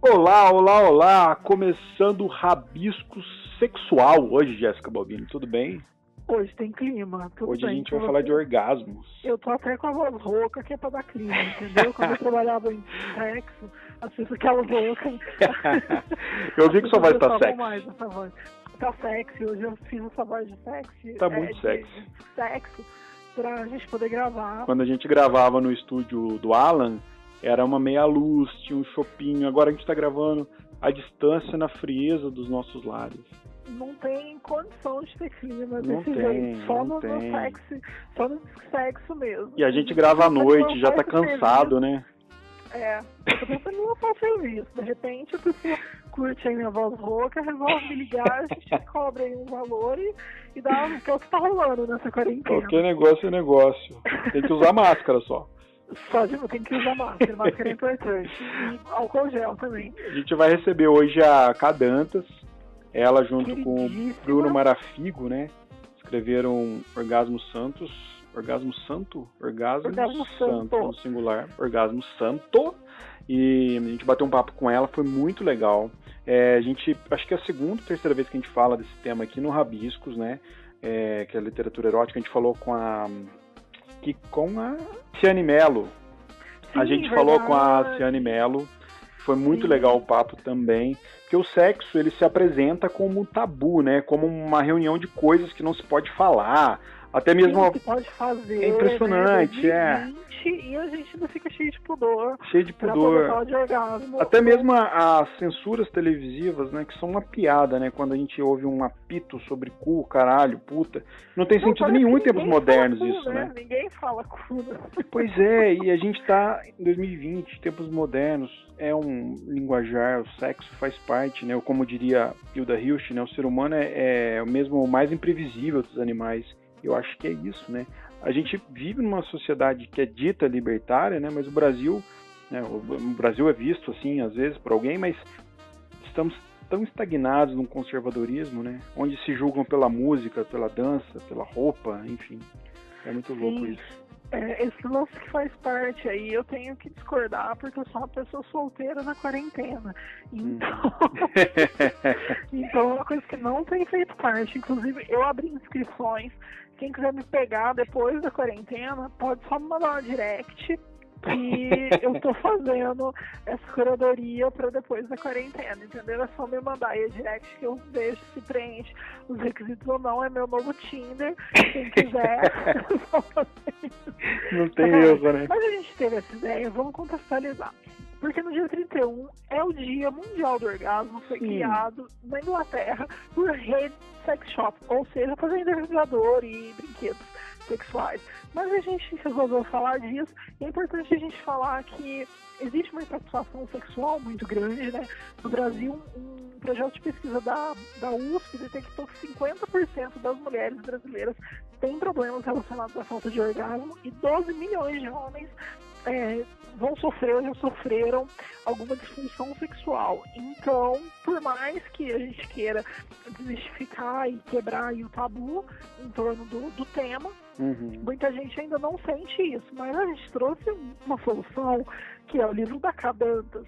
Olá, olá, olá! Começando o Rabisco Sexual hoje, Jéssica Balbini, tudo bem? Hoje tem clima, tudo Hoje a bem gente com vai falar de você? orgasmos. Eu tô até com a voz rouca que é pra dar clima, entendeu? Quando eu trabalhava em sexo, as pessoas ficavam roucas. Eu vi que sua voz tá sexy. Mais essa voz. Tá sexy, hoje eu fiz essa voz de sexy. Tá muito sexy. De sexo, pra gente poder gravar. Quando a gente gravava no estúdio do Alan, era uma meia luz, tinha um chopinho. Agora a gente tá gravando à distância, na frieza dos nossos lares. Não tem condição de ter clima Não desse tem, jeito. Só não no tem. sexy, só no sexo mesmo. E a gente grava à noite, já tá cansado, né? Eu tô pensando em lançar o serviço. De repente a pessoa curte aí minha voz rouca, resolve me ligar, a gente cobra aí um valor e dá, que é o que tá rolando nessa quarentena. Qualquer negócio é negócio. Tem que usar máscara só. Tem que usar máscara é importante. E álcool gel também. A gente vai receber hoje a Cadantas, ela junto com o Bruno Marafigo, né? Escreveram Orgasmo Santo no singular, Orgasmo Santo. E a gente bateu um papo com ela, foi muito legal. Acho que é a segunda ou terceira vez que a gente fala desse tema aqui no Rabiscos, né? Que é a literatura erótica. A gente falou com a Ciane Mello. A gente falou com a Ciane Mello. Foi muito legal o papo também. Porque o sexo, ele se apresenta como um tabu, né? Como uma reunião de coisas que não se pode falar. Até mesmo... Sim, que pode fazer, é impressionante, né? E a gente ainda fica cheio de pudor. Cheio de pudor. Pra de orgasmo. Até mesmo as censuras televisivas, né? Que são uma piada, né? Quando a gente ouve um apito sobre cu, caralho, puta. Não tem sentido nenhum em tempos modernos isso, né? Ninguém fala cu. Pois é, e a gente tá em 2020, tempos modernos. É um linguajar, o sexo faz parte, né? Como diria Hilda Hilst, né? O ser humano é o mesmo mais imprevisível dos animais. Eu acho que é isso, né? A gente vive numa sociedade que é dita libertária, né? Mas o Brasil, né? O Brasil é visto assim, às vezes, por alguém, mas estamos tão estagnados num conservadorismo, né? Onde se julgam pela música, pela dança, pela roupa, enfim. É muito louco isso. Esse lance que faz parte aí, eu tenho que discordar porque eu sou uma pessoa solteira na quarentena. Então, então é uma coisa que não tem feito parte. Inclusive, eu abri inscrições. Quem quiser me pegar depois da quarentena, pode só me mandar uma direct que eu tô fazendo essa curadoria para depois da quarentena, entendeu? É só me mandar aí a direct que eu vejo se preenche os requisitos ou não. É meu novo Tinder. Quem quiser, não tem erro, né? Mas a gente teve essa ideia, vamos contextualizar. Porque no dia 31 é o Dia Mundial do Orgasmo, foi criado na Inglaterra por rede sex shop, ou seja, fazenda vibrador e brinquedos sexuais. Mas a gente resolveu falar disso, e é importante a gente falar que existe uma insatisfação sexual muito grande, né? No Brasil, um projeto de pesquisa da USP detectou que 50% das mulheres brasileiras têm problemas relacionados à falta de orgasmo e 12 milhões de homens vão sofrer ou já sofreram alguma disfunção sexual. Então, por mais que a gente queira desmistificar e quebrar aí o tabu em torno do tema, muita gente ainda não sente isso. Mas a gente trouxe uma solução, que é o livro da Cadantas.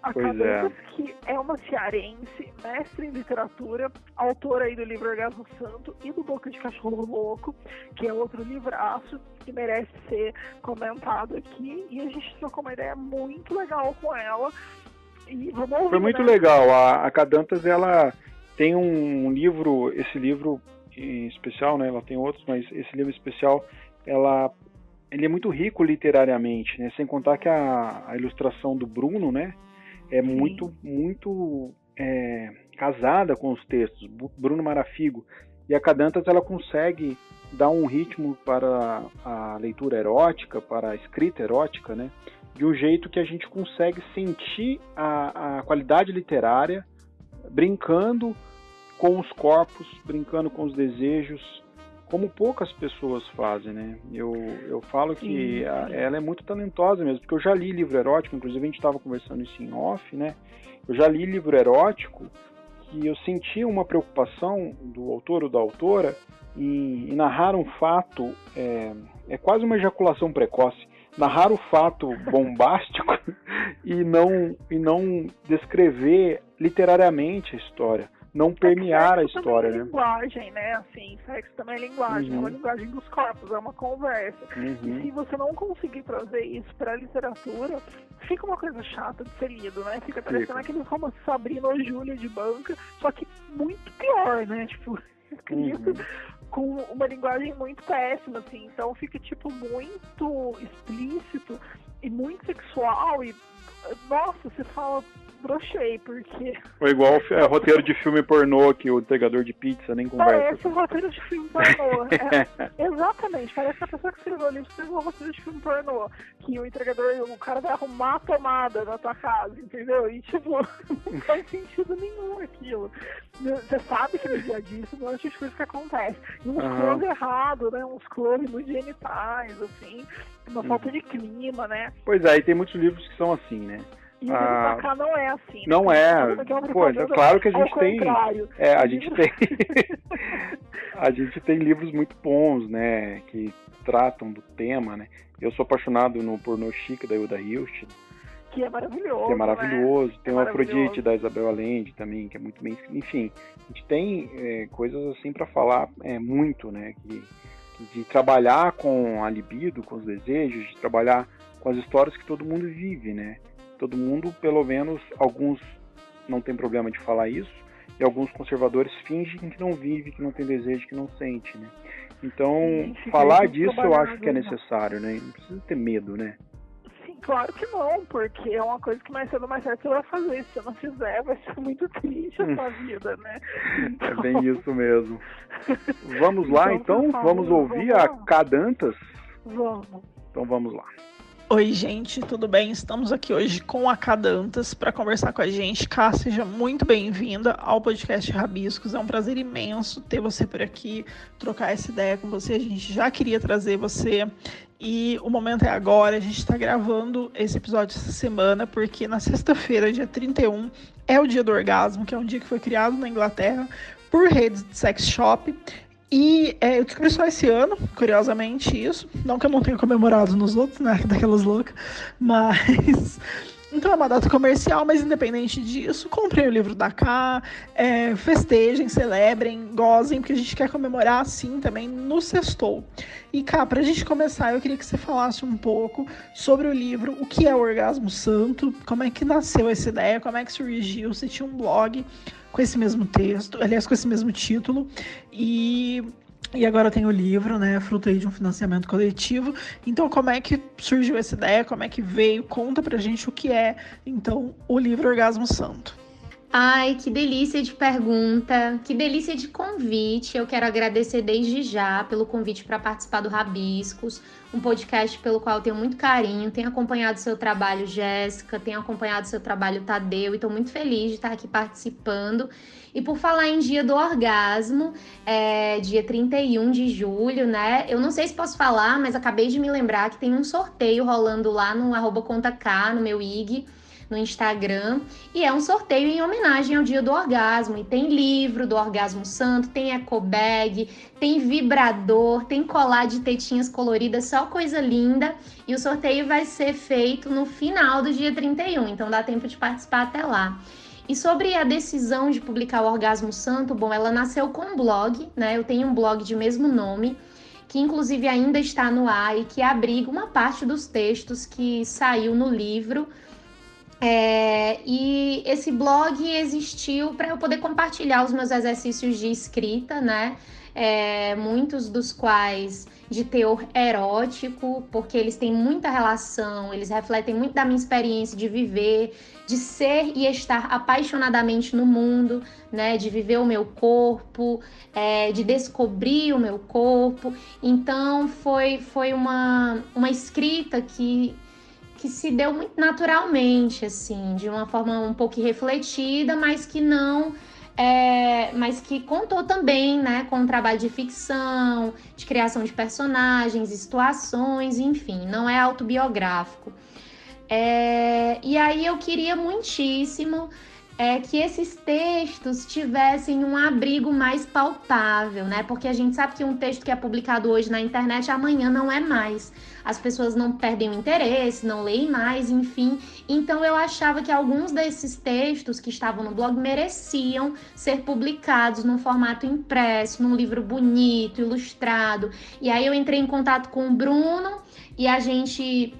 A Cadantas, que é uma cearense, mestre em literatura, autora aí do livro Orgasmo Santo e do Boca de Cachorro Louco, que é outro livraço que merece ser comentado aqui. E a gente trocou uma ideia muito legal com ela. E vamos ouvir, foi muito legal. A Cadantas, ela tem um livro, esse livro em especial, né? Ela tem outros, mas esse livro especial, ele é muito rico literariamente, né? Sem contar que a ilustração do Bruno, né? É muito casada com os textos. Bruno Marafigo. E a Cadantas, ela consegue dar um ritmo para a leitura erótica, para a escrita erótica, né? De um jeito que a gente consegue sentir a qualidade literária brincando com os corpos, brincando com os desejos, como poucas pessoas fazem, né? Eu falo que ela é muito talentosa mesmo, porque eu já li livro erótico, inclusive a gente estava conversando isso em off, né? Eu já li livro erótico que eu sentia uma preocupação do autor ou da autora em narrar um fato, é quase uma ejaculação precoce. narrar o fato bombástico e não descrever literariamente a história, não permear a história, né? É linguagem, né? Assim, sexo também é linguagem, é uma linguagem dos corpos, é uma conversa. E se você não conseguir trazer isso pra literatura, fica uma coisa chata de ser lido, né? Fica parecendo aquele romance Sabrina ou Júlia de banca, só que muito pior, né? Tipo, escrito com uma linguagem muito péssima, assim. Então fica, tipo, muito explícito e muito sexual e, nossa, você fala, brochei, porque... Ou igual roteiro de filme pornô que o entregador de pizza nem conversa. Parece um roteiro de filme pornô. Exatamente, parece que a pessoa que escreveu o livro escreveu um roteiro de filme pornô. Que o entregador, o cara vai arrumar a tomada na tua casa, entendeu? E, tipo, não faz sentido nenhum aquilo. Você sabe que no dia a dia isso não é o tipo de coisa que acontece. E uns close errados, né? Uns close muito genitais, assim. Uma falta de clima, né? Pois é, e tem muitos livros que são assim, né? E o livro da cá não é assim. Não né? é. Pô, é claro que a gente tem. A gente tem. A gente tem livros muito bons, né? Que tratam do tema, né? Eu sou apaixonado no Pornô Chique da Hilda Hilst. Que é maravilhoso. Que é maravilhoso. Né? Tem o Afrodite da Isabel Allende também, que é muito bem. Enfim, a gente tem coisas assim pra falar muito, né? De trabalhar com a libido, com os desejos, de trabalhar com as histórias que todo mundo vive, né? Todo mundo, pelo menos, alguns não tem problema de falar isso, e alguns conservadores fingem que não vive, que não tem desejo, que não sente, né? Então, falar disso eu acho que é necessário, né? Não precisa ter medo, né? Sim, claro que não, porque é uma coisa que mais cedo ou mais tarde você vai fazer. Se você não fizer, vai ser muito triste a sua vida, né? Então... É bem isso mesmo. Vamos lá, então? Vamos ouvir a Cadantas? Vamos. Então vamos lá. Oi, gente, tudo bem? Estamos aqui hoje com a Cadantas para conversar com a gente. Cá, seja muito bem-vinda ao podcast Rabiscos. É um prazer imenso ter você por aqui, trocar essa ideia com você. A gente já queria trazer você e o momento é agora. A gente está gravando esse episódio essa semana porque na sexta-feira, dia 31, é o dia do orgasmo, que é um dia que foi criado na Inglaterra por redes de sex shop. E eu descobri só esse ano, curiosamente, isso. Não que eu não tenha comemorado nos outros, né? Daquelas loucas. Mas... Então é uma data comercial, mas independente disso, comprem o livro da Cá, festejem, celebrem, gozem, porque a gente quer comemorar assim também no Sextou. E Cá, pra gente começar, eu queria que você falasse um pouco sobre o livro, o que é o Orgasmo Santo, como é que nasceu essa ideia, como é que surgiu, se tinha um blog com esse mesmo texto, aliás, com esse mesmo título, e agora tem o livro, né, fruto aí de um financiamento coletivo. Então, como é que surgiu essa ideia, como é que veio? Conta pra gente o que é, então, o livro Orgasmo Santo. Ai, que delícia de pergunta, que delícia de convite. Eu quero agradecer desde já pelo convite para participar do Rabiscos, um podcast pelo qual eu tenho muito carinho. Tenho acompanhado seu trabalho, Jéssica, tenho acompanhado seu trabalho, Tadeu, e estou muito feliz de estar aqui participando. E por falar em Dia do Orgasmo, dia 31 de julho, né? Eu não sei se posso falar, mas acabei de me lembrar que tem um sorteio rolando lá no @contaK, no meu IG, no Instagram, e é um sorteio em homenagem ao Dia do Orgasmo, e tem livro do Orgasmo Santo, tem ecobag, tem vibrador, tem colar de tetinhas coloridas, só coisa linda, e o sorteio vai ser feito no final do dia 31, então dá tempo de participar até lá. E sobre a decisão de publicar o Orgasmo Santo, bom, ela nasceu com um blog, né? Eu tenho um blog de mesmo nome, que inclusive ainda está no ar e que abriga uma parte dos textos que saiu no livro. E esse blog existiu para eu poder compartilhar os meus exercícios de escrita, né? Muitos dos quais de teor erótico, porque eles têm muita relação, eles refletem muito da minha experiência de viver, de ser e estar apaixonadamente no mundo, né? De viver o meu corpo, de descobrir o meu corpo. Então foi uma escrita que se deu muito naturalmente, assim, de uma forma um pouco refletida, mas que não... mas que contou também, né, com um trabalho de ficção, de criação de personagens, situações, enfim, não é autobiográfico. E aí eu queria muitíssimo que esses textos tivessem um abrigo mais palpável, né? Porque a gente sabe que um texto que é publicado hoje na internet, amanhã não é mais. As pessoas não perdem o interesse, não leem mais, enfim. Então eu achava que alguns desses textos que estavam no blog mereciam ser publicados num formato impresso, num livro bonito, ilustrado. E aí eu entrei em contato com o Bruno e a gente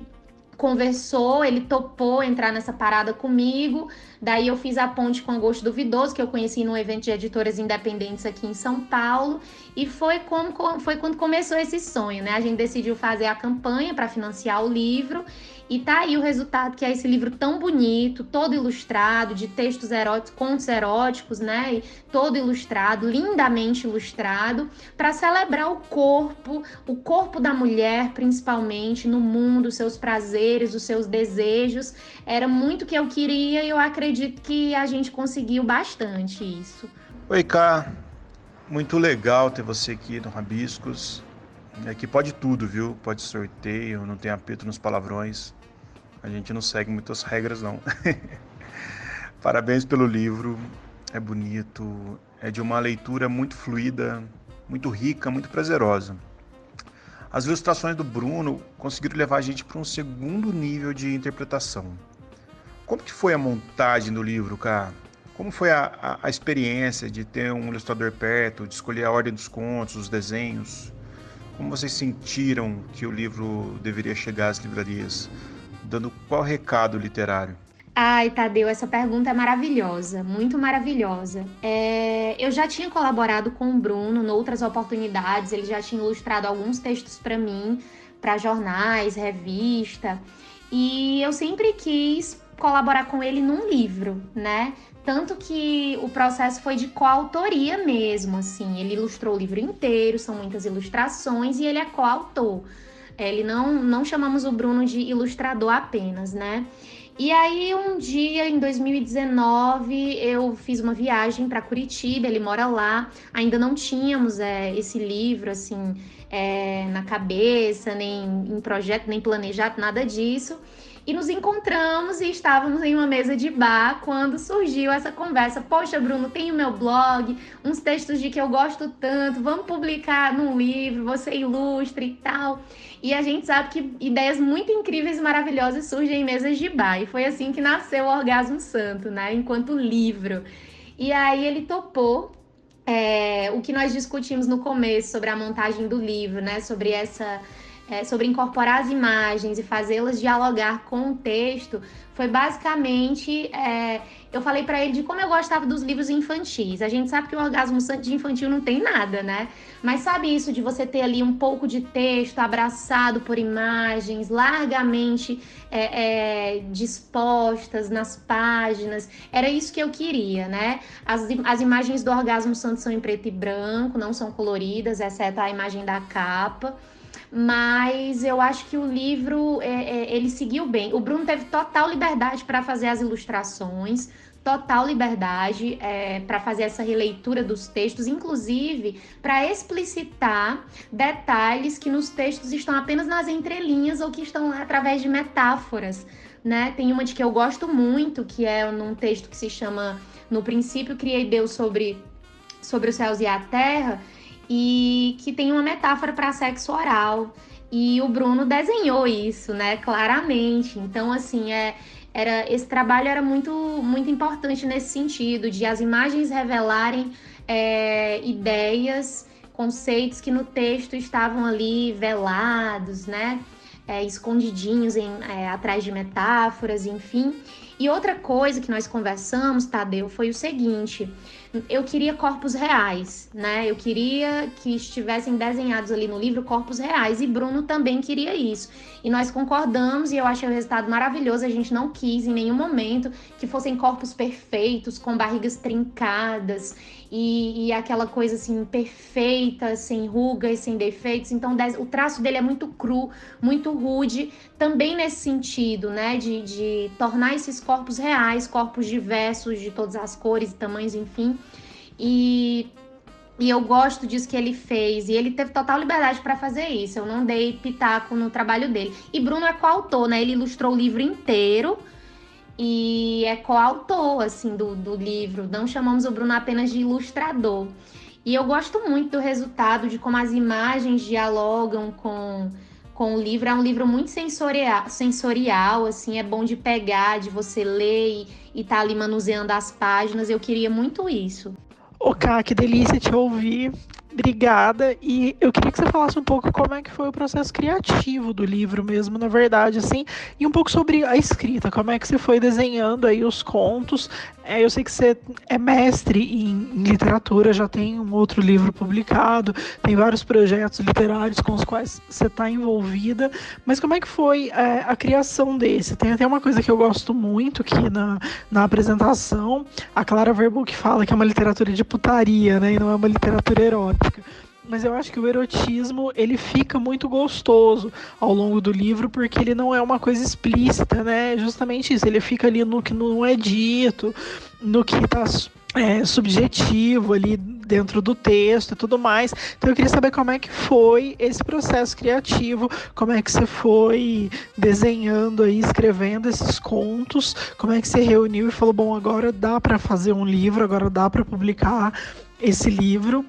conversou, ele topou entrar nessa parada comigo. Daí eu fiz a ponte com a Gosto Duvidoso, que eu conheci num evento de editoras independentes aqui em São Paulo, e foi quando começou esse sonho, né? A gente decidiu fazer a campanha para financiar o livro, e tá aí o resultado, que é esse livro tão bonito, todo ilustrado, de textos eróticos, contos eróticos, né? E todo ilustrado, lindamente ilustrado, para celebrar o corpo da mulher, principalmente, no mundo, os seus prazeres, os seus desejos. Era muito o que eu queria e eu acredito que a gente conseguiu bastante isso. Oi, Ká. Muito legal ter você aqui no Rabiscos. Aqui pode tudo, viu? Pode sorteio, não tem apito nos palavrões. A gente não segue muitas regras, não. Parabéns pelo livro. É bonito. É de uma leitura muito fluida, muito rica, muito prazerosa. As ilustrações do Bruno conseguiram levar a gente para um segundo nível de interpretação. Como que foi a montagem do livro, Ká? Como foi a experiência de ter um ilustrador perto, de escolher a ordem dos contos, os desenhos? Como vocês sentiram que o livro deveria chegar às livrarias? Dando qual recado literário? Ai, Tadeu, essa pergunta é maravilhosa, muito maravilhosa. Eu já tinha colaborado com o Bruno em outras oportunidades, ele já tinha ilustrado alguns textos para mim, para jornais, revista, e eu sempre quis colaborar com ele num livro, né? Tanto que o processo foi de coautoria mesmo, assim. Ele ilustrou o livro inteiro, são muitas ilustrações, e ele é coautor. Ele não chamamos o Bruno de ilustrador apenas, né? E aí, um dia, em 2019, eu fiz uma viagem para Curitiba, ele mora lá. Ainda não tínhamos esse livro, assim, na cabeça, nem em projeto, nem planejado, nada disso. E nos encontramos e estávamos em uma mesa de bar quando surgiu essa conversa. Poxa, Bruno, tem o meu blog, uns textos de que eu gosto tanto, vamos publicar num livro, você ilustra e tal. E a gente sabe que ideias muito incríveis e maravilhosas surgem em mesas de bar. E foi assim que nasceu o Orgasmo Santo, né? Enquanto livro. E aí ele topou o que nós discutimos no começo sobre a montagem do livro, né? Sobre incorporar as imagens e fazê-las dialogar com o texto, foi basicamente, eu falei para ele de como eu gostava dos livros infantis. A gente sabe que o Orgasmo Santo de infantil não tem nada, né? Mas sabe isso de você ter ali um pouco de texto abraçado por imagens, largamente dispostas nas páginas? Era isso que eu queria, né? As imagens do Orgasmo Santo são em preto e branco, não são coloridas, exceto a imagem da capa. Mas eu acho que o livro, ele seguiu bem. O Bruno teve total liberdade para fazer as ilustrações, total liberdade para fazer essa releitura dos textos, inclusive para explicitar detalhes que nos textos estão apenas nas entrelinhas ou que estão através de metáforas, né? Tem uma de que eu gosto muito, que é num texto que se chama No Princípio Criei Deus sobre os céus e a terra, e que tem uma metáfora para sexo oral, e o Bruno desenhou isso, né, claramente. Então, assim, esse trabalho era muito, muito importante nesse sentido, de as imagens revelarem ideias, conceitos que no texto estavam ali velados, né, escondidinhos atrás de metáforas, enfim. E outra coisa que nós conversamos, Tadeu, foi o seguinte: eu queria corpos reais, né? Eu queria que estivessem desenhados ali no livro corpos reais, e Bruno também queria isso. E nós concordamos, e eu achei o resultado maravilhoso. A gente não quis em nenhum momento que fossem corpos perfeitos, com barrigas trincadas, e aquela coisa assim, perfeita, sem rugas, sem defeitos. Então o traço dele é muito cru, muito rude, também nesse sentido, né? De tornar esses corpos reais, corpos diversos, de todas as cores e tamanhos, enfim. E eu gosto disso que ele fez, e ele teve total liberdade para fazer isso. Eu não dei pitaco no trabalho dele. E Bruno é coautor, né? Ele ilustrou o livro inteiro, e é coautor, assim, do livro. Não chamamos o Bruno apenas de ilustrador. E eu gosto muito do resultado, de como as imagens dialogam com o livro. É um livro muito sensorial, assim, é bom de pegar, de você ler e tá ali manuseando as páginas. Eu queria muito isso. Ô, Ká, que delícia te ouvir. Obrigada. E eu queria que você falasse um pouco como é que foi o processo criativo do livro mesmo, na verdade, assim, e um pouco sobre a escrita, como é que você foi desenhando aí os contos. Eu sei que você é mestre em literatura, já tem um outro livro publicado, tem vários projetos literários com os quais você está envolvida, mas como é que foi a criação desse? Tem até uma coisa que eu gosto muito que na apresentação, a Clara Verbuck fala que é uma literatura de putaria, né, e não é uma literatura erótica. Mas eu acho que o erotismo, ele fica muito gostoso ao longo do livro, porque ele não é uma coisa explícita, né? Justamente isso, ele fica ali no que não é dito, no que está subjetivo ali dentro do texto e tudo mais. Então eu queria saber como é que foi esse processo criativo, como é que você foi desenhando aí, escrevendo esses contos, como é que você reuniu e falou, bom, agora dá para fazer um livro, agora dá para publicar esse livro.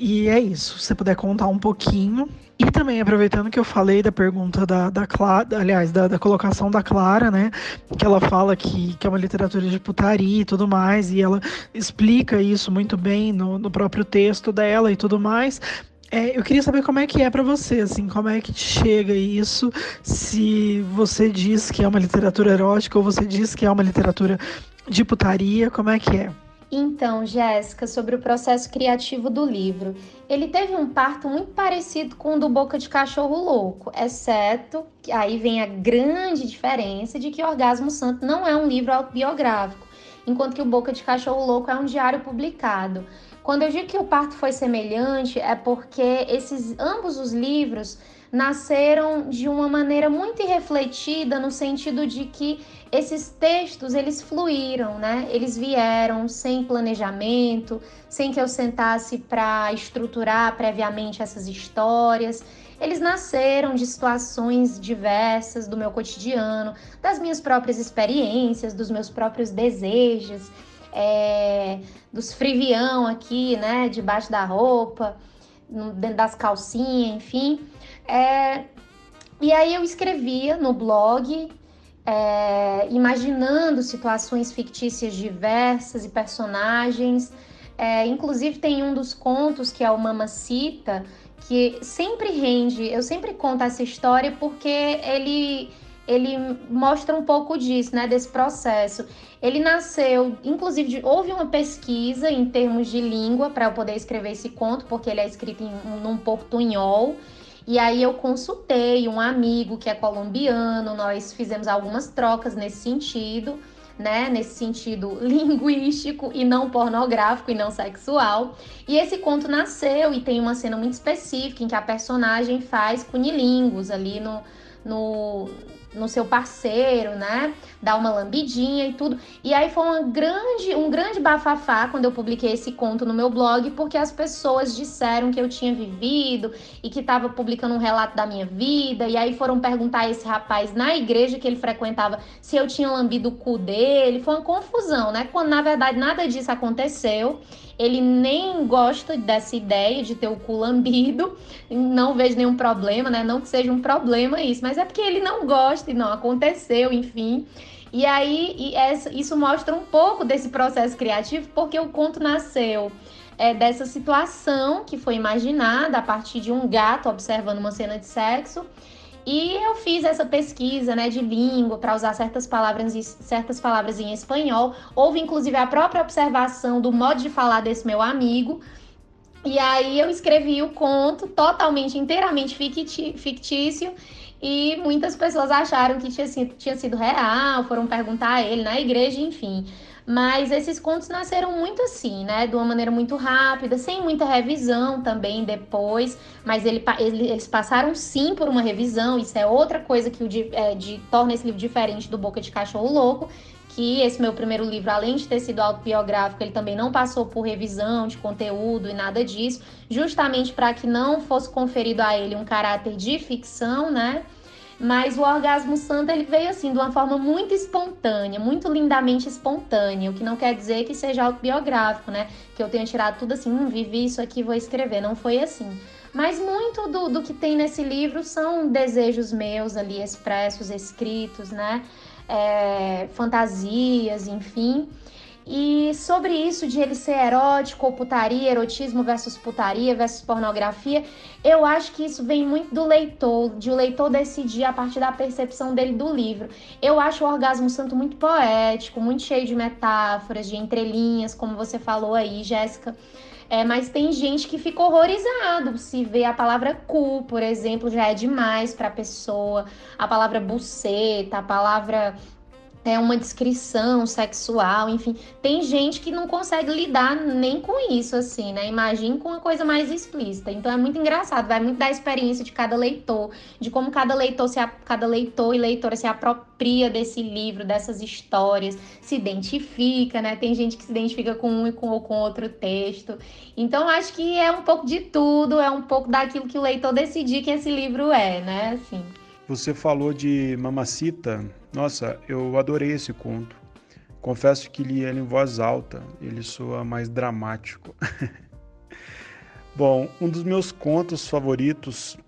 E é isso, se você puder contar um pouquinho. E também, aproveitando que eu falei da pergunta da Clara, aliás, da colocação da Clara, né? Que ela fala que é uma literatura de putaria e tudo mais, e ela explica isso muito bem no próprio texto dela e tudo mais. Eu queria saber como é que é para você, assim, como é que te chega isso, se você diz que é uma literatura erótica ou você diz que é uma literatura de putaria, como é que é? Então, Jéssica, sobre o processo criativo do livro. Ele teve um parto muito parecido com o do Boca de Cachorro Louco, exceto que aí vem a grande diferença de que Orgasmo Santo não é um livro autobiográfico, enquanto que o Boca de Cachorro Louco é um diário publicado. Quando eu digo que o parto foi semelhante, é porque ambos os livros nasceram de uma maneira muito irrefletida, no sentido de que esses textos, eles fluíram, né? Eles vieram sem planejamento, sem que eu sentasse para estruturar previamente essas histórias. Eles nasceram de situações diversas do meu cotidiano, das minhas próprias experiências, dos meus próprios desejos, dos frivião aqui, né? Debaixo da roupa, dentro das calcinhas, enfim. E aí eu escrevia no blog, imaginando situações fictícias diversas e personagens. Inclusive tem um dos contos, que é o Mamacita, que sempre rende, eu sempre conto essa história porque ele mostra um pouco disso, né, desse processo. Ele nasceu, inclusive, houve uma pesquisa em termos de língua para eu poder escrever esse conto, porque ele é escrito num portunhol. E aí eu consultei um amigo que é colombiano, nós fizemos algumas trocas nesse sentido, né? Nesse sentido linguístico e não pornográfico e não sexual. E esse conto nasceu e tem uma cena muito específica em que a personagem faz cunilingus ali no seu parceiro, né? Dá uma lambidinha e tudo. E aí foi um grande bafafá quando eu publiquei esse conto no meu blog, porque as pessoas disseram que eu tinha vivido e que estava publicando um relato da minha vida. E aí foram perguntar a esse rapaz na igreja que ele frequentava se eu tinha lambido o cu dele. Foi uma confusão, né? Quando na verdade nada disso aconteceu. Ele nem gosta dessa ideia de ter o cu lambido, não vejo nenhum problema, né? Não que seja um problema isso, mas é porque ele não gosta e não aconteceu, enfim. E aí isso mostra um pouco desse processo criativo, porque o conto nasceu dessa situação que foi imaginada a partir de um gato observando uma cena de sexo. E eu fiz essa pesquisa, né, de língua para usar certas palavras em espanhol. Houve, inclusive, a própria observação do modo de falar desse meu amigo. E aí eu escrevi o conto totalmente, inteiramente fictício. E muitas pessoas acharam que tinha sido real, foram perguntar a ele na igreja, enfim. Mas esses contos nasceram muito assim, né? De uma maneira muito rápida, sem muita revisão também depois. Mas eles passaram sim por uma revisão. Isso é outra coisa que torna esse livro diferente do Boca de Cachorro Louco. Que esse meu primeiro livro, além de ter sido autobiográfico, ele também não passou por revisão de conteúdo e nada disso. Justamente para que não fosse conferido a ele um caráter de ficção, né? Mas o Orgasmo Santo, ele veio assim, de uma forma muito espontânea, muito lindamente espontânea, o que não quer dizer que seja autobiográfico, né? Que eu tenha tirado tudo assim, vivi isso aqui, vou escrever. Não foi assim. Mas muito do que tem nesse livro são desejos meus ali expressos, escritos, né? Fantasias, enfim. E sobre isso de ele ser erótico ou putaria, erotismo versus putaria versus pornografia, eu acho que isso vem muito do leitor, de o leitor decidir a partir da percepção dele do livro. Eu acho o Orgasmo Santo muito poético, muito cheio de metáforas, de entrelinhas, como você falou aí, Jéssica. Mas tem gente que fica horrorizado se vê a palavra cu, por exemplo, já é demais para a pessoa. A palavra buceta, a palavra uma descrição sexual, enfim. Tem gente que não consegue lidar nem com isso, assim, né? Imagine com uma coisa mais explícita. Então é muito engraçado, vai muito da experiência de cada leitor, de como cada leitor e leitora se apropria desse livro, dessas histórias, se identifica, né? Tem gente que se identifica com um e com outro texto. Então acho que é um pouco de tudo, é um pouco daquilo que o leitor decidir que esse livro é, né? Assim. Você falou de Mamacita. Nossa, eu adorei esse conto. Confesso que li ele em voz alta, ele soa mais dramático. Bom, um dos meus contos favoritos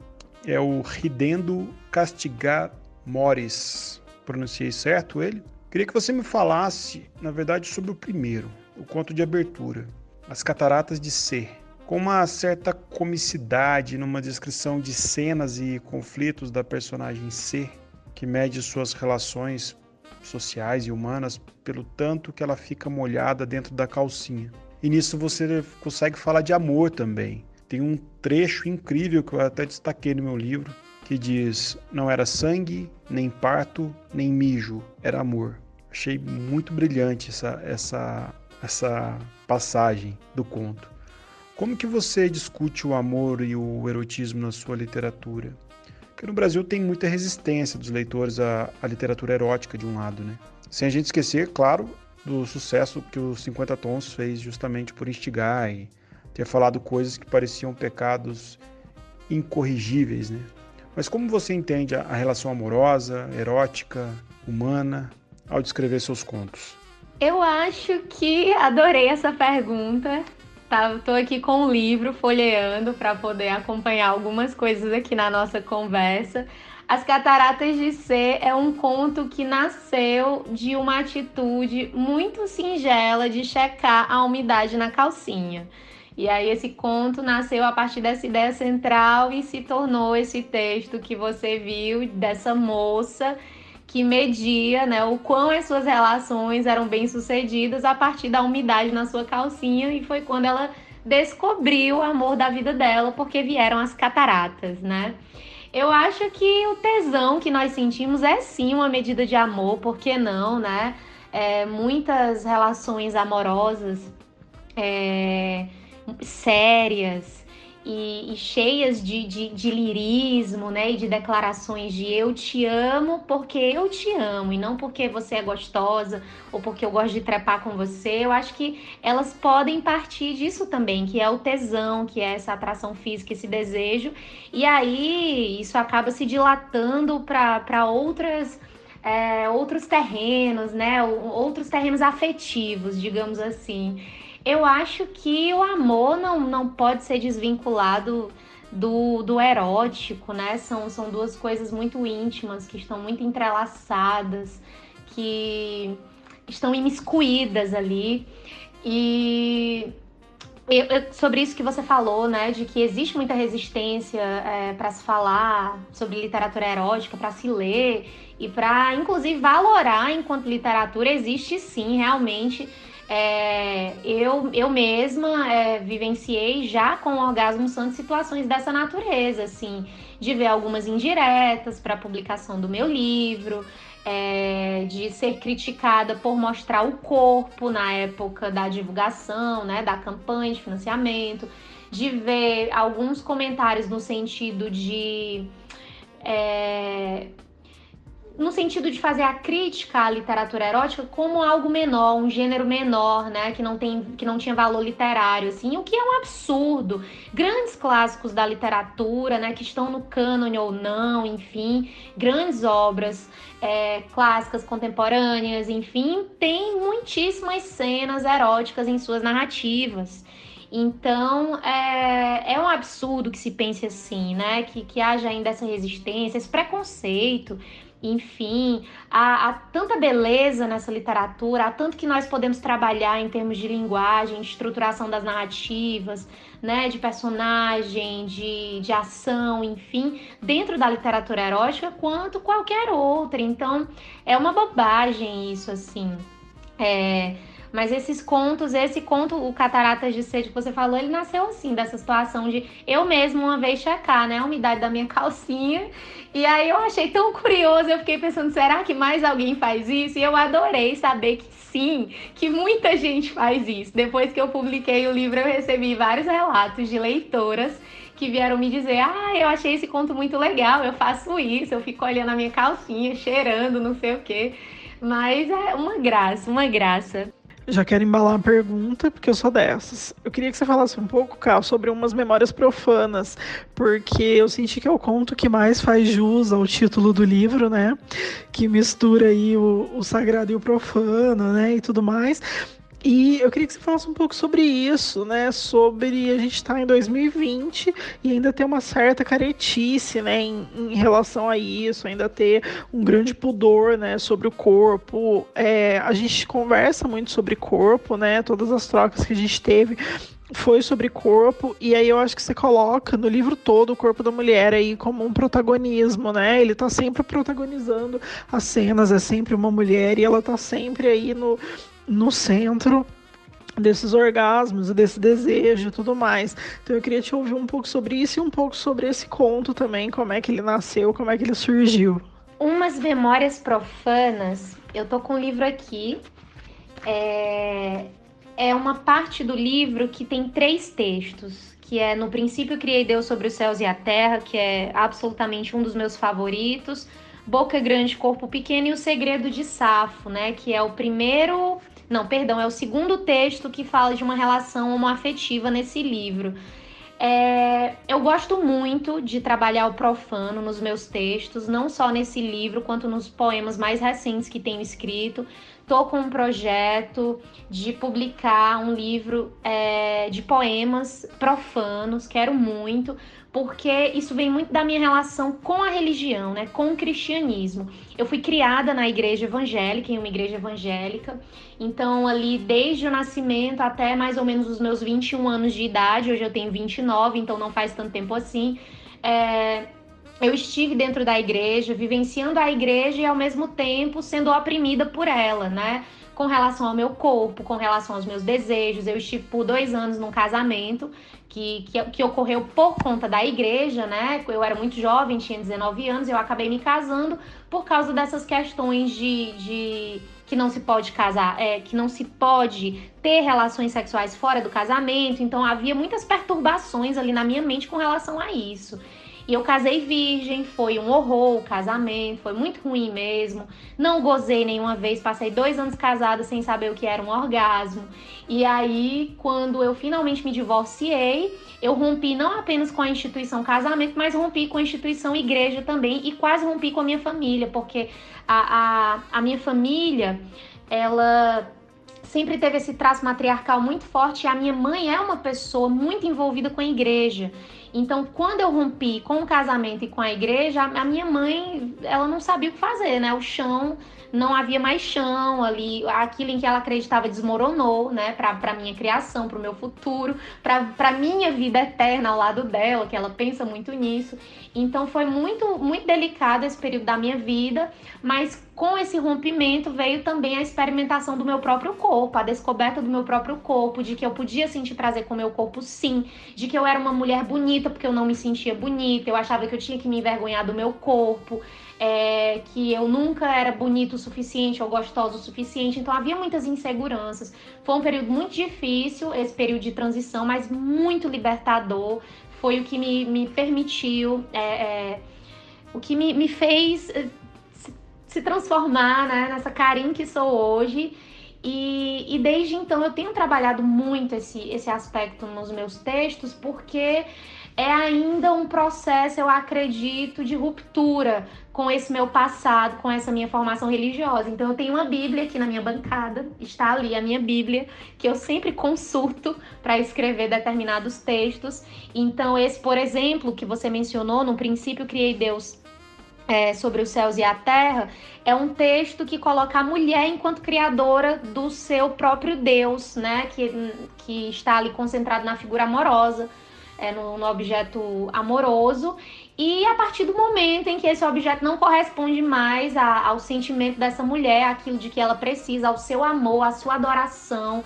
é o Ridendo Castigar Mores. Pronunciei certo ele? Queria que você me falasse, na verdade, sobre o primeiro, o conto de abertura, As Cataratas de Ser. Com uma certa comicidade numa descrição de cenas e conflitos da personagem C, que mede suas relações sociais e humanas pelo tanto que ela fica molhada dentro da calcinha. E nisso você consegue falar de amor também. Tem um trecho incrível que eu até destaquei no meu livro, que diz: não era sangue, nem parto, nem mijo, era amor. Achei muito brilhante essa passagem do conto. Como que você discute o amor e o erotismo na sua literatura? Porque no Brasil tem muita resistência dos leitores à literatura erótica, de um lado, né? Sem a gente esquecer, claro, do sucesso que os 50 Tons fez justamente por instigar e ter falado coisas que pareciam pecados incorrigíveis, né? Mas como você entende a relação amorosa, erótica, humana, ao descrever seus contos? Eu acho que adorei essa pergunta. Estou aqui com o livro, folheando para poder acompanhar algumas coisas aqui na nossa conversa. As Cataratas de Ser é um conto que nasceu de uma atitude muito singela de checar a umidade na calcinha. E aí esse conto nasceu a partir dessa ideia central e se tornou esse texto que você viu dessa moça que media, né, o quão as suas relações eram bem-sucedidas a partir da umidade na sua calcinha, e foi quando ela descobriu o amor da vida dela, porque vieram as cataratas, né? Eu acho que o tesão que nós sentimos é sim uma medida de amor, por que não, né? Muitas relações amorosas sérias e cheias de lirismo, né, e de declarações de eu te amo porque eu te amo e não porque você é gostosa ou porque eu gosto de trepar com você. Eu acho que elas podem partir disso também, que é o tesão, que é essa atração física, esse desejo, e aí isso acaba se dilatando para outros terrenos, né, outros terrenos afetivos, digamos assim. Eu acho que o amor não pode ser desvinculado do erótico, né? São duas coisas muito íntimas, que estão muito entrelaçadas, que estão imiscuídas ali. E sobre isso que você falou, né? De que existe muita resistência para se falar sobre literatura erótica, para se ler e para, inclusive, valorar enquanto literatura. Existe sim, realmente. Eu mesma vivenciei já com o Orgasmo Santo situações dessa natureza, assim, de ver algumas indiretas para a publicação do meu livro, de ser criticada por mostrar o corpo na época da divulgação, né, da campanha de financiamento, de ver alguns comentários no sentido de no sentido de fazer a crítica à literatura erótica como algo menor, um gênero menor, né, que não tinha valor literário, assim, o que é um absurdo. Grandes clássicos da literatura, né, que estão no cânone ou não, enfim, grandes obras clássicas, contemporâneas, enfim, tem muitíssimas cenas eróticas em suas narrativas. Então, é um absurdo que se pense assim, né, que haja ainda essa resistência, esse preconceito. Enfim, há tanta beleza nessa literatura, há tanto que nós podemos trabalhar em termos de linguagem, de estruturação das narrativas, né, de personagem, de ação, enfim, dentro da literatura erótica, quanto qualquer outra. Então, é uma bobagem isso, assim. Mas esse conto, o Cataratas de Sede que você falou, ele nasceu assim, dessa situação de eu mesma uma vez checar, né, a umidade da minha calcinha. E aí eu achei tão curioso, eu fiquei pensando, será que mais alguém faz isso? E eu adorei saber que sim, que muita gente faz isso. Depois que eu publiquei o livro, eu recebi vários relatos de leitoras que vieram me dizer, eu achei esse conto muito legal, eu faço isso, eu fico olhando a minha calcinha, cheirando, não sei o quê. Mas é uma graça. Já quero embalar a pergunta, porque eu sou dessas. Eu queria que você falasse um pouco, Cal, sobre umas memórias profanas, porque eu senti que é o conto que mais faz jus ao título do livro, né? Que mistura aí o sagrado e o profano, né? E tudo mais. E eu queria que você falasse um pouco sobre isso, né? Sobre a gente estar em 2020 e ainda ter uma certa caretice, né? Em relação a isso, ainda ter um grande pudor, né? Sobre o corpo. A gente conversa muito sobre corpo, né? Todas as trocas que a gente teve foi sobre corpo, e aí eu acho que você coloca no livro todo o corpo da mulher aí como um protagonismo, né? Ele tá sempre protagonizando as cenas, é sempre uma mulher e ela tá sempre aí no centro desses orgasmos, desse desejo e tudo mais. Então eu queria te ouvir um pouco sobre isso e um pouco sobre esse conto também, como é que ele nasceu, como é que ele surgiu. Umas memórias profanas, eu tô com o livro aqui, é uma parte do livro que tem 3 textos, que é No Princípio Criei Deus sobre os Céus e a Terra, que é absolutamente um dos meus favoritos, Boca Grande, Corpo Pequeno e O Segredo de Safo, né, que é o segundo texto que fala de uma relação homoafetiva nesse livro. Eu gosto muito de trabalhar o profano nos meus textos, não só nesse livro, quanto nos poemas mais recentes que tenho escrito. Estou com um projeto de publicar um livro de poemas profanos, quero muito, porque isso vem muito da minha relação com a religião, né, com o cristianismo. Eu fui criada na igreja evangélica, em uma igreja evangélica, então ali desde o nascimento até mais ou menos os meus 21 anos de idade, hoje eu tenho 29, então não faz tanto tempo assim, eu estive dentro da igreja, vivenciando a igreja e ao mesmo tempo sendo oprimida por ela, né? Com relação ao meu corpo, com relação aos meus desejos. Eu estive por 2 anos num casamento que ocorreu por conta da igreja, né? Eu era muito jovem, tinha 19 anos, eu acabei me casando por causa dessas questões de que não se pode casar, que não se pode ter relações sexuais fora do casamento. Então havia muitas perturbações ali na minha mente com relação a isso. E eu casei virgem, foi um horror o casamento, foi muito ruim mesmo. Não gozei nenhuma vez, passei 2 anos casada sem saber o que era um orgasmo. E aí, quando eu finalmente me divorciei, eu rompi não apenas com a instituição casamento, mas rompi com a instituição igreja também e quase rompi com a minha família, porque a minha família, ela sempre teve esse traço matriarcal muito forte e a minha mãe é uma pessoa muito envolvida com a igreja. Então, quando eu rompi com o casamento e com a igreja, a minha mãe, ela não sabia o que fazer, né? O chão, não havia mais chão ali, aquilo em que ela acreditava desmoronou, né? Para minha criação, para o meu futuro, para minha vida eterna ao lado dela, que ela pensa muito nisso. Então, foi muito, muito delicado esse período da minha vida, mas com esse rompimento veio também a experimentação do meu próprio corpo, a descoberta do meu próprio corpo, de que eu podia sentir prazer com o meu corpo sim, de que eu era uma mulher bonita porque eu não me sentia bonita, eu achava que eu tinha que me envergonhar do meu corpo, que eu nunca era bonita o suficiente ou gostosa o suficiente, então havia muitas inseguranças. Foi um período muito difícil, esse período de transição, mas muito libertador, foi o que me permitiu, o que me fez se transformar, né, nessa Karin que sou hoje. E desde então eu tenho trabalhado muito esse aspecto nos meus textos, porque é ainda um processo, eu acredito, de ruptura com esse meu passado, com essa minha formação religiosa. Então eu tenho uma Bíblia aqui na minha bancada, está ali a minha Bíblia, que eu sempre consulto para escrever determinados textos. Então esse, por exemplo, que você mencionou, no princípio criei Deus sobre os céus e a terra, é um texto que coloca a mulher enquanto criadora do seu próprio Deus, né? Que está ali concentrado na figura amorosa, no objeto amoroso, e a partir do momento em que esse objeto não corresponde mais ao sentimento dessa mulher, aquilo de que ela precisa, ao seu amor, à sua adoração,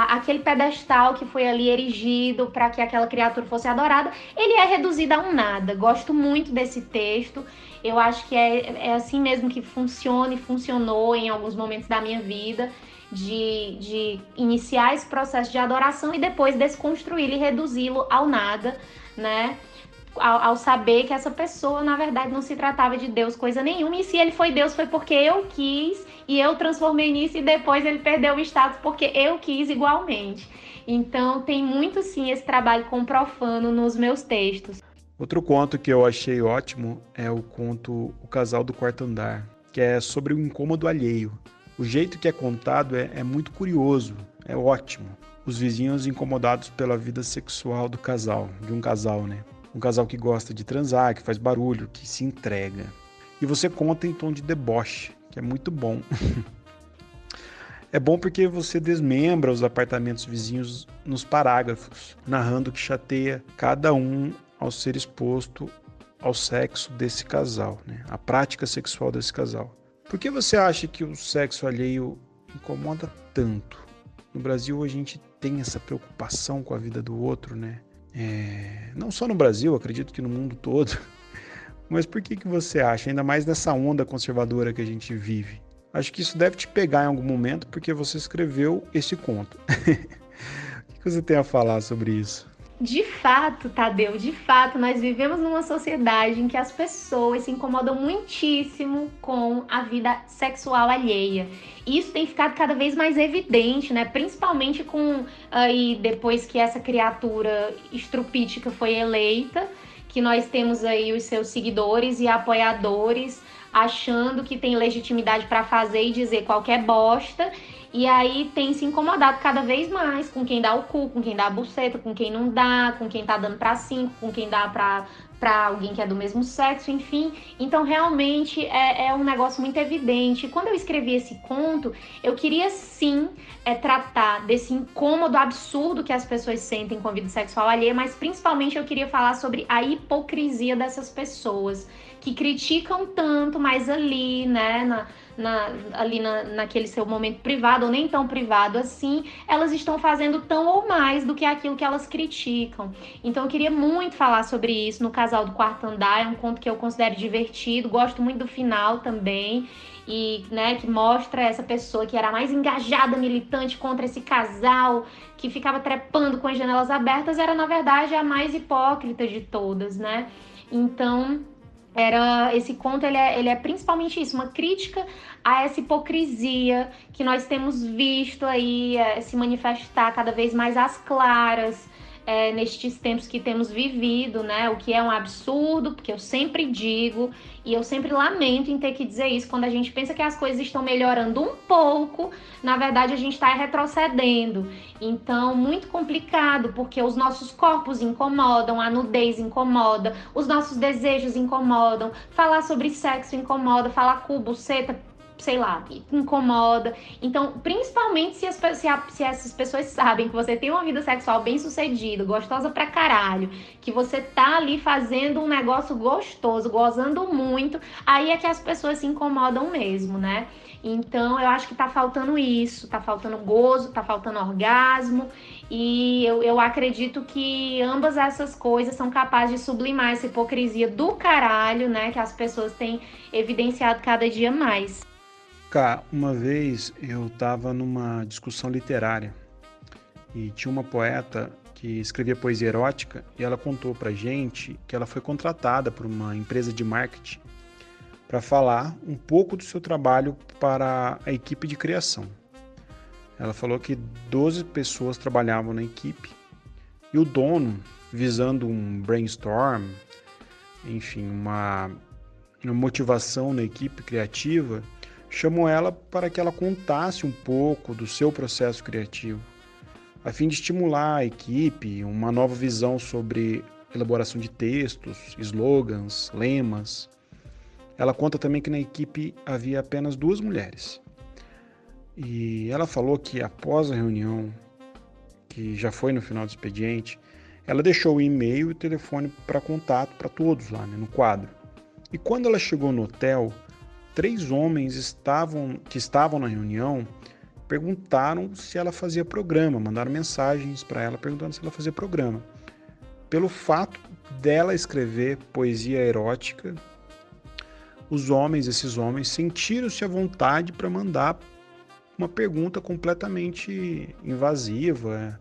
aquele pedestal que foi ali erigido para que aquela criatura fosse adorada, ele é reduzido a um nada. Gosto muito desse texto, eu acho que é assim mesmo que funciona e funcionou em alguns momentos da minha vida, de iniciar esse processo de adoração e depois desconstruí-lo e reduzi-lo ao nada, né? Ao saber que essa pessoa, na verdade, não se tratava de Deus coisa nenhuma, e se ele foi Deus foi porque eu quis, e eu transformei nisso, e depois ele perdeu o status porque eu quis igualmente. Então tem muito sim esse trabalho com o profano nos meus textos. Outro conto que eu achei ótimo é o conto O Casal do Quarto Andar, que é sobre o incômodo alheio. O jeito que é contado é muito curioso, é ótimo. Os vizinhos incomodados pela vida sexual do casal, de um casal, né? Um casal que gosta de transar, que faz barulho, que se entrega. E você conta em tom de deboche, que é muito bom. É bom porque você desmembra os apartamentos vizinhos nos parágrafos, narrando que chateia cada um ao ser exposto ao sexo desse casal, né? A prática sexual desse casal. Por que você acha que o sexo alheio incomoda tanto? No Brasil a gente tem essa preocupação com a vida do outro, né? Não só no Brasil, acredito que no mundo todo. Mas por que você acha, ainda mais nessa onda conservadora que a gente vive? Acho que isso deve te pegar em algum momento porque você escreveu esse conto. O que você tem a falar sobre isso? De fato, Tadeu, de fato, nós vivemos numa sociedade em que as pessoas se incomodam muitíssimo com a vida sexual alheia. E isso tem ficado cada vez mais evidente, né? Principalmente aí depois que essa criatura estrupítica foi eleita, que nós temos aí os seus seguidores e apoiadores achando que tem legitimidade para fazer e dizer qualquer bosta. E aí tem se incomodado cada vez mais com quem dá o cu, com quem dá a buceta, com quem não dá, com quem tá dando pra 5, com quem dá pra alguém que é do mesmo sexo, enfim. Então realmente é um negócio muito evidente. Quando eu escrevi esse conto, eu queria sim tratar desse incômodo absurdo que as pessoas sentem com a vida sexual alheia, mas principalmente eu queria falar sobre a hipocrisia dessas pessoas que criticam tanto, mas ali, né, naquele seu momento privado, ou nem tão privado assim, elas estão fazendo tão ou mais do que aquilo que elas criticam. Então eu queria muito falar sobre isso no Casal do Quarto Andar, é um conto que eu considero divertido, gosto muito do final também, e, né, que mostra essa pessoa que era a mais engajada, militante contra esse casal, que ficava trepando com as janelas abertas, era na verdade a mais hipócrita de todas, né? Então esse conto ele é principalmente isso, uma crítica a essa hipocrisia que nós temos visto aí se manifestar cada vez mais às claras nestes tempos que temos vivido, né? O que é um absurdo, porque eu sempre digo e eu sempre lamento em ter que dizer isso, quando a gente pensa que as coisas estão melhorando um pouco, na verdade a gente está retrocedendo. Então, muito complicado, porque os nossos corpos incomodam, a nudez incomoda, os nossos desejos incomodam, falar sobre sexo incomoda, falar cu, buceta, sei lá, incomoda. Então, principalmente se essas pessoas sabem que você tem uma vida sexual bem sucedida, gostosa pra caralho, que você tá ali fazendo um negócio gostoso, gozando muito, aí é que as pessoas se incomodam mesmo, né? Então, eu acho que tá faltando isso, tá faltando gozo, tá faltando orgasmo, e eu acredito que ambas essas coisas são capazes de sublimar essa hipocrisia do caralho, né, que as pessoas têm evidenciado cada dia mais. Cá, uma vez eu estava numa discussão literária e tinha uma poeta que escrevia poesia erótica e ela contou pra gente que ela foi contratada por uma empresa de marketing para falar um pouco do seu trabalho para a equipe de criação. Ela falou que 12 pessoas trabalhavam na equipe e o dono, visando um brainstorm, enfim, uma motivação na equipe criativa, chamou ela para que ela contasse um pouco do seu processo criativo, a fim de estimular a equipe, uma nova visão sobre elaboração de textos, slogans, lemas. Ela conta também que na equipe havia apenas 2 mulheres. E ela falou que após a reunião, que já foi no final do expediente, ela deixou o e-mail e o telefone para contato para todos lá, né, no quadro. E quando ela chegou no hotel, 3 homens que estavam na reunião perguntaram se ela fazia programa, mandaram mensagens para ela perguntando se ela fazia programa. Pelo fato dela escrever poesia erótica, esses homens, sentiram-se à vontade para mandar uma pergunta completamente invasiva,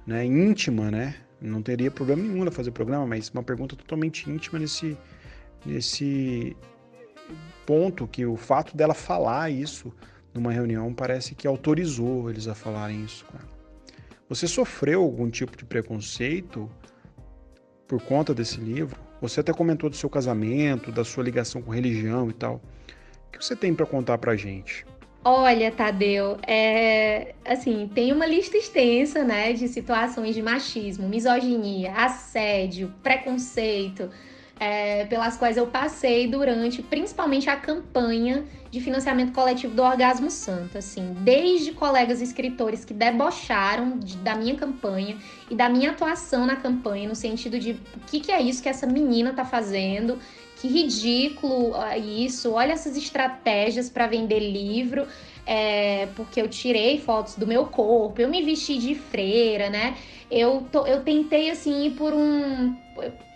né, íntima, né? Não teria problema nenhum ela fazer programa, mas uma pergunta totalmente íntima nesse ponto, que o fato dela falar isso numa reunião parece que autorizou eles a falarem isso com ela. Você sofreu algum tipo de preconceito por conta desse livro? Você até comentou do seu casamento, da sua ligação com religião e tal. O que você tem para contar pra gente? Olha, Tadeu, assim, tem uma lista extensa, né, de situações de machismo, misoginia, assédio, preconceito, pelas quais eu passei durante, principalmente, a campanha de financiamento coletivo do Orgasmo Santo, assim, desde colegas escritores que debocharam da minha campanha e da minha atuação na campanha, no sentido de o que é isso que essa menina tá fazendo, que ridículo isso, olha essas estratégias para vender livro, porque eu tirei fotos do meu corpo, eu me vesti de freira, né? Eu tentei, assim,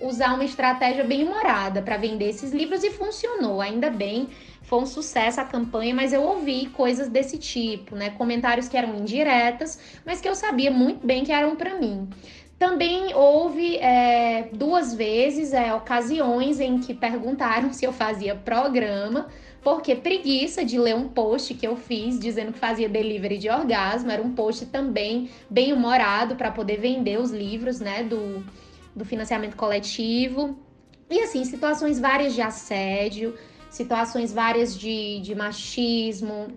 usar uma estratégia bem humorada para vender esses livros e funcionou, ainda bem. Foi um sucesso a campanha, mas eu ouvi coisas desse tipo, né? Comentários que eram indiretas, mas que eu sabia muito bem que eram para mim. Também houve 2 vezes ocasiões em que perguntaram se eu fazia programa, porque preguiça de ler um post que eu fiz dizendo que fazia delivery de orgasmo. Era um post também bem humorado para poder vender os livros, né, do financiamento coletivo. E assim, situações várias de assédio, situações várias de machismo.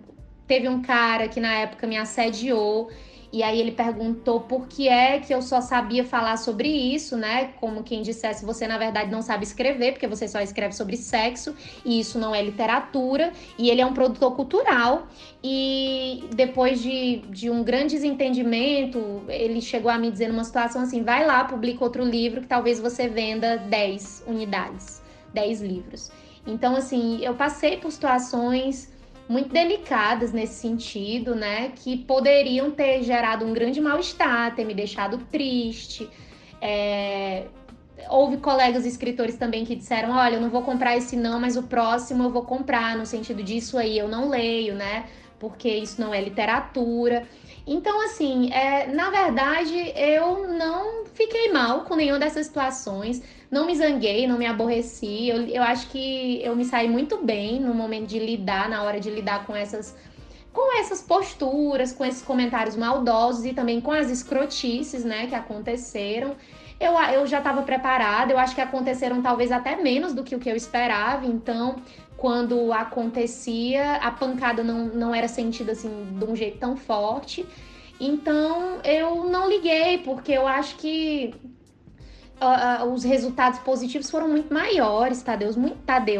Teve um cara que na época me assediou, e aí ele perguntou por que é que eu só sabia falar sobre isso, né? Como quem dissesse, você na verdade não sabe escrever, porque você só escreve sobre sexo, e isso não é literatura. E ele é um produtor cultural, e depois de um grande desentendimento, ele chegou a me dizer numa situação assim, vai lá, publica outro livro que talvez você venda 10 unidades, 10 livros. Então, assim, eu passei por situações muito delicadas nesse sentido, né, que poderiam ter gerado um grande mal-estar, ter me deixado triste. Houve colegas escritores também que disseram, olha, eu não vou comprar esse não, mas o próximo eu vou comprar, no sentido disso aí eu não leio, né, porque isso não é literatura. Então, assim, na verdade, eu não fiquei mal com nenhuma dessas situações, não me zanguei, não me aborreci. Eu acho que eu me saí muito bem no momento de lidar, na hora de lidar com essas posturas, com esses comentários maldosos e também com as escrotices, né, que aconteceram. Eu já estava preparada, eu acho que aconteceram talvez até menos do que o que eu esperava, então quando acontecia, a pancada não era sentida assim de um jeito tão forte. Então eu não liguei, porque eu acho que os resultados positivos foram muito maiores, Tadeu,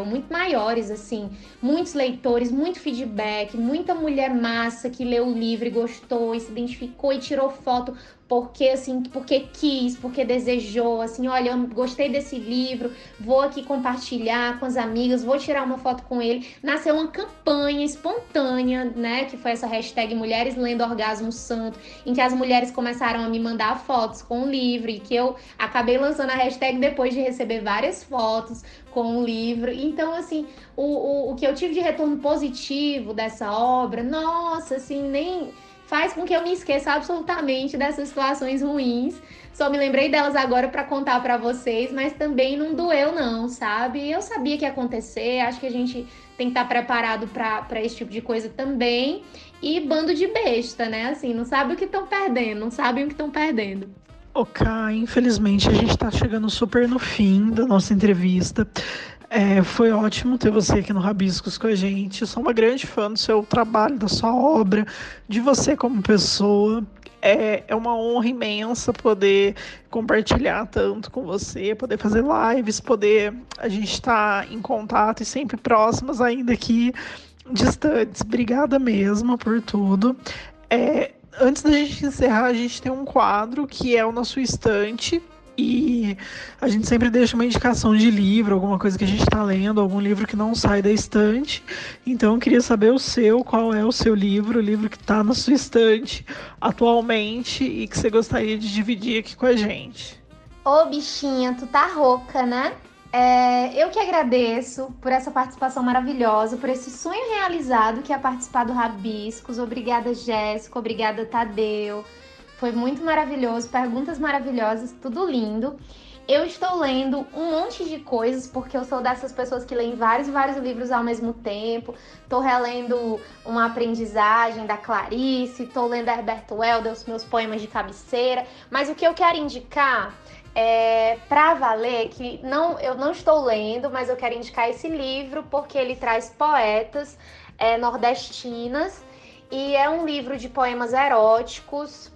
muito maiores, assim, muitos leitores, muito feedback, muita mulher massa que leu o livro e gostou e se identificou e tirou foto porque quis, porque desejou, assim, olha, eu gostei desse livro, vou aqui compartilhar com as amigas, vou tirar uma foto com ele. Nasceu uma campanha espontânea, né, que foi essa hashtag Mulheres Lendo Orgasmo Santo, em que as mulheres começaram a me mandar fotos com o livro e que eu acabei lançando a hashtag depois de receber várias fotos com o livro. Então, assim, o que eu tive de retorno positivo dessa obra, nossa, assim, faz com que eu me esqueça absolutamente dessas situações ruins. Só me lembrei delas agora para contar para vocês, mas também não doeu não, sabe? Eu sabia que ia acontecer, acho que a gente tem que estar preparado para esse tipo de coisa também. E bando de besta, né? Assim, não sabe o que estão perdendo, não sabem o que estão perdendo. Ok, infelizmente a gente tá chegando super no fim da nossa entrevista. Foi ótimo ter você aqui no Rabiscos com a gente. Eu sou uma grande fã do seu trabalho, da sua obra, de você como pessoa. É uma honra imensa poder compartilhar tanto com você, poder fazer lives, poder a gente estar em contato e sempre próximas, ainda aqui distantes. Obrigada mesmo por tudo. Antes da gente encerrar, a gente tem um quadro que é o Na Sua Estante. E a gente sempre deixa uma indicação de livro, alguma coisa que a gente está lendo, algum livro que não sai da estante. Então eu queria saber qual é o seu livro, o livro que está na sua estante atualmente e que você gostaria de dividir aqui com a gente. Ô, bichinha, tu tá rouca, né? Eu que agradeço por essa participação maravilhosa, por esse sonho realizado que é participar do Rabiscos. Obrigada, Jéssica. Obrigada, Tadeu. Foi muito maravilhoso, perguntas maravilhosas, tudo lindo. Eu estou lendo um monte de coisas, porque eu sou dessas pessoas que leem vários livros ao mesmo tempo. Estou relendo Uma Aprendizagem, da Clarice, estou lendo Herbert Welder, meus poemas de cabeceira. Mas o que eu quero indicar para valer, que eu não estou lendo, mas eu quero indicar esse livro, porque ele traz poetas nordestinas, e é um livro de poemas eróticos,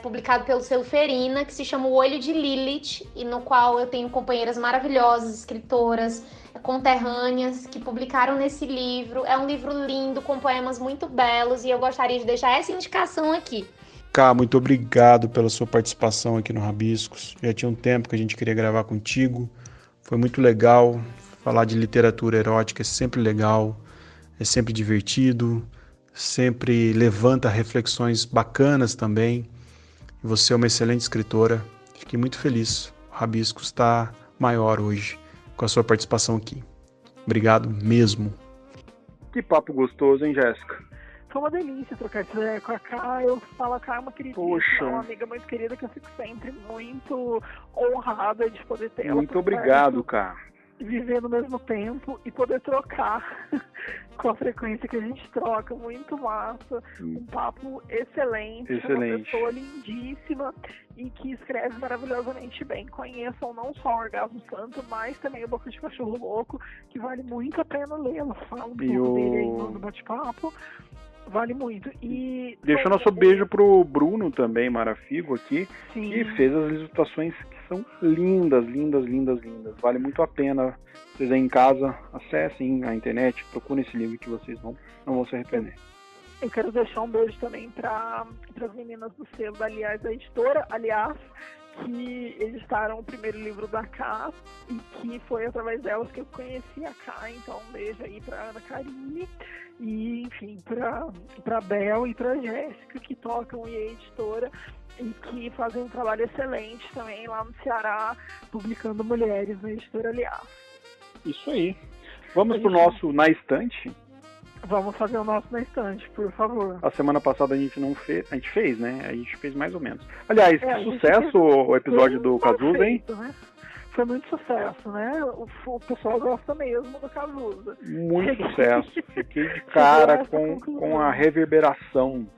publicado pelo selo Ferina, que se chama O Olho de Lilith, e no qual eu tenho companheiras maravilhosas, escritoras conterrâneas, que publicaram nesse livro. É um livro lindo, com poemas muito belos, e eu gostaria de deixar essa indicação aqui. Cá, muito obrigado pela sua participação aqui no Rabiscos. Já tinha um tempo que a gente queria gravar contigo. Foi muito legal. Falar de literatura erótica é sempre legal, é sempre divertido, sempre levanta reflexões bacanas também. E você é uma excelente escritora. Fiquei muito feliz. O Rabiscos está maior hoje com a sua participação aqui. Obrigado mesmo. Que papo gostoso, hein, Jéssica? Foi uma delícia trocar essa ideia com a Ká. Eu falo, a Ká é uma queridíssima, Poxa. uma amiga muito querida, que eu fico sempre muito honrada de poder ter ela. Muito obrigado, Ká. Viver no mesmo tempo e poder trocar com a frequência que a gente troca. Muito massa, um papo excelente, uma pessoa lindíssima e que escreve maravilhosamente bem. Conheçam não só o Orgasmo Santo, mas também o Boca de Cachorro Louco, que vale muito a pena lê-lo. Fala um pouco dele aí no bate-papo. Vale muito. E deixa o nosso beijo pro Bruno também, Marafigo, aqui, sim, que fez as ilustrações que são lindas, lindas, lindas, lindas. Vale muito a pena. Vocês aí em casa, acessem a internet, procurem esse livro que vocês não vão se arrepender. Eu quero deixar um beijo também para as meninas do selo, da editora, que editaram o primeiro livro da Ká, e que foi através delas que eu conheci a Ká. Então um beijo aí para Ana Karine e, enfim, para Bel e para Jéssica, que tocam e a editora, e que fazem um trabalho excelente também lá no Ceará, publicando mulheres na editora Aliás. Isso aí. Vamos pro nosso Na Estante? Vamos fazer o nosso Na Estante, por favor. A semana passada a gente não fez, a gente fez, né? A gente fez mais ou menos. Aliás, que sucesso fez... o episódio do Cazuza, hein? Né? Foi muito sucesso, né? O pessoal gosta mesmo do Cazuza. Muito sucesso. Fiquei de cara com a reverberação.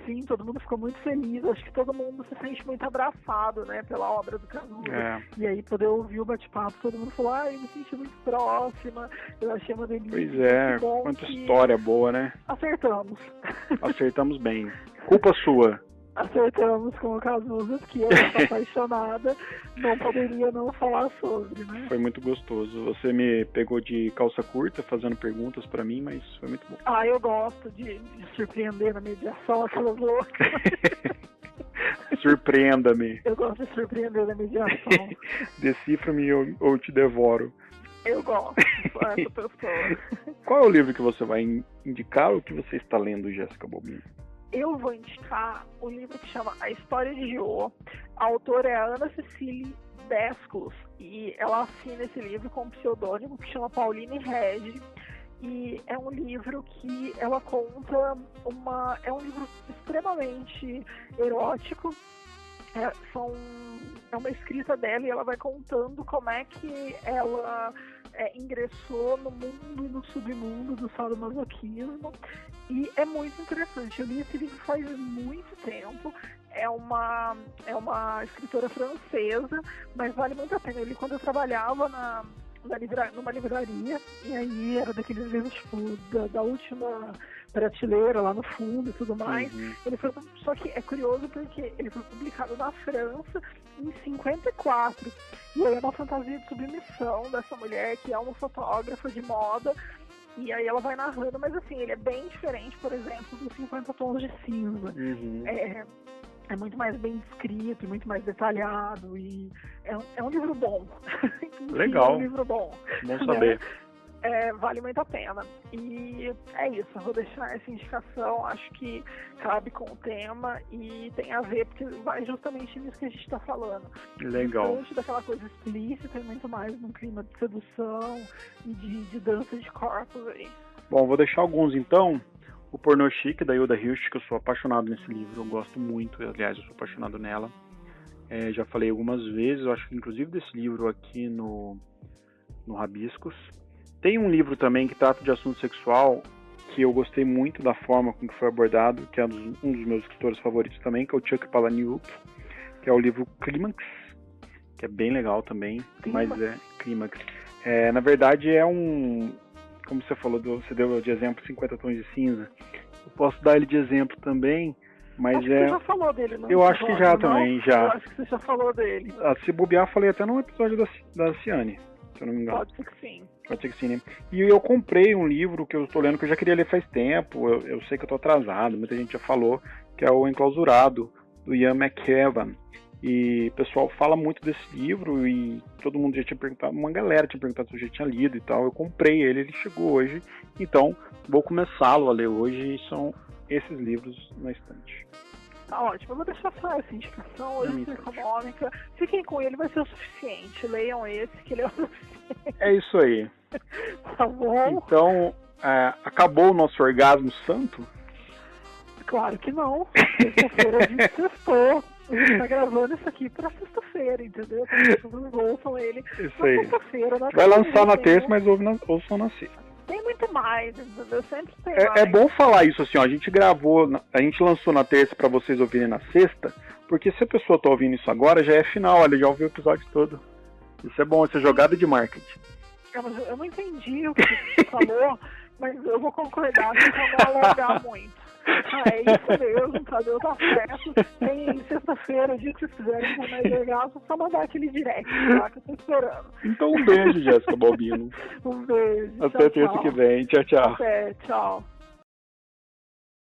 Sim, todo mundo ficou muito feliz. Acho que todo mundo se sente muito abraçado, né, pela obra do Cazuza. E aí, poder ouvir o bate-papo, todo mundo falou, eu me senti muito próxima, eu achei uma delícia. Pois é, quanta história boa, né? Acertamos. Acertamos bem. Culpa sua. Acertamos com o Cazuza, que eu sou apaixonada, não poderia não falar sobre, né? Foi muito gostoso. Você me pegou de calça curta, fazendo perguntas pra mim, mas foi muito bom. Eu gosto de surpreender na mediação, aquelas loucas. Surpreenda-me. Eu gosto de surpreender na mediação. Decifra-me ou te devoro. Eu gosto, sou essa pessoa. Qual é o livro que você vai indicar ou que você está lendo, Jéssica Bobinho? Eu vou indicar um livro que chama A História de Jô. A autora é a Ana Cecília Desclos, e ela assina esse livro com um pseudônimo que chama Pauline Regi, E é um livro que ela conta é um livro extremamente erótico. É uma escrita dela e ela vai contando como é que ela ingressou no mundo e no submundo do sadomasoquismo. E é muito interessante. Eu li esse livro faz muito tempo. É uma escritora francesa, mas vale muito a pena. Eu li quando eu trabalhava numa livraria, e aí era daqueles livros tipo, da última prateleira lá no fundo e tudo mais. Só que é curioso porque ele foi publicado na França em 54, e aí é uma fantasia de submissão dessa mulher que é uma fotógrafa de moda, e aí ela vai narrando, mas assim, ele é bem diferente, por exemplo, dos 50 Tons de Cinza. É muito mais bem descrito, muito mais detalhado, e é um livro bom. Legal. É um livro bom. Bom saber. Vale muito a pena. E é isso, eu vou deixar essa indicação, acho que cabe com o tema e tem a ver, porque vai justamente nisso que a gente está falando. Legal. Distante daquela coisa explícita e muito mais num clima de sedução e de dança de corpos aí. Bom, vou deixar alguns então. O Pornô Chique, da Hilda Hilst, que eu sou apaixonado nesse livro, eu gosto muito, aliás, eu sou apaixonado nela. Já falei algumas vezes, eu acho que inclusive desse livro aqui no Rabiscos. Tem um livro também que trata de assunto sexual, que eu gostei muito da forma com que foi abordado, que é um dos meus escritores favoritos também, que é o Chuck Palahniuk, que é o livro Clímax, que é bem legal também, mas é Clímax. Na verdade é como você falou, você deu de exemplo 50 Tons de Cinza. Eu posso dar ele de exemplo também, mas acho que você já falou dele, não? Eu acho que já também, já. Eu acho que você já falou dele. Se bobear, falei até no episódio da Ciane, se eu não me engano. Pode ser que sim. Pode ser que sim, né? E eu comprei um livro que eu estou lendo, que eu já queria ler faz tempo, eu sei que eu estou atrasado, muita gente já falou, que é o Enclausurado, do Ian McEwan. E o pessoal fala muito desse livro e todo mundo já tinha perguntado, uma galera tinha perguntado se eu já tinha lido e tal. Eu comprei ele chegou hoje, então vou começá-lo a ler hoje, e são esses livros na estante. Tá ótimo, eu vou deixar só essa indicação hoje econômica. Fiquem com ele, vai ser o suficiente. Leiam esse, que ele é o suficiente. É isso aí. Tá bom? Então, acabou o nosso orgasmo santo? Claro que não. Sexta-feira a gente testou. A gente tá gravando isso aqui pra sexta-feira, entendeu? Então, as pessoas ouçam ele isso na aí. Sexta-feira. Vai lançar na terça, mas ouçam na sexta. Tem muito mais, entendeu? Sempre tem mais. É bom falar isso assim, ó. A gente lançou na terça pra vocês ouvirem na sexta, porque se a pessoa tá ouvindo isso agora, já é final, olha, já ouviu o episódio todo. Isso é bom, isso é jogada de marketing. Eu não entendi o que você falou, mas eu vou concordar que não vou alongar muito. É isso mesmo, Tadeu, tá certo. Tem sexta-feira, o dia que vocês quiserem ter mais orgasmo, só mandar aquele direct, tá? Que eu tô esperando. Então um beijo, Jéssica Balbino. Um beijo. Até terça que vem. Tchau, tchau. Até, tchau.